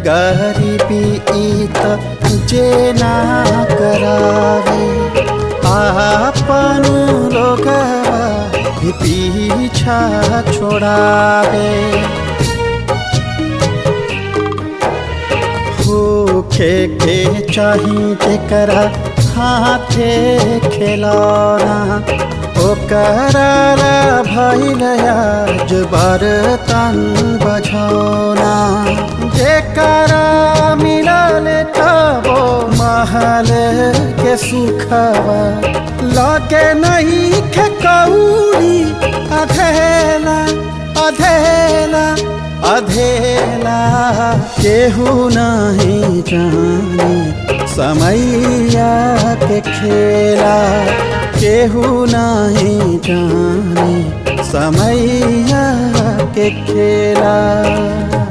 गरीबी इत जे ना करावे, आपन लोगवा भी पीछा छोड़ावे। होखे के चाही जेकरा हाथे खिलौना, ओकरा भइल आज बर्तन बझौना। जेकरा मिलल तबो महल के सुखवा, लगे नहीं के कौड़ी अधेला अधेला अधेला। केहू नहीं जाने समैया के खेला, केहू नहीं जाने समैया के खेला।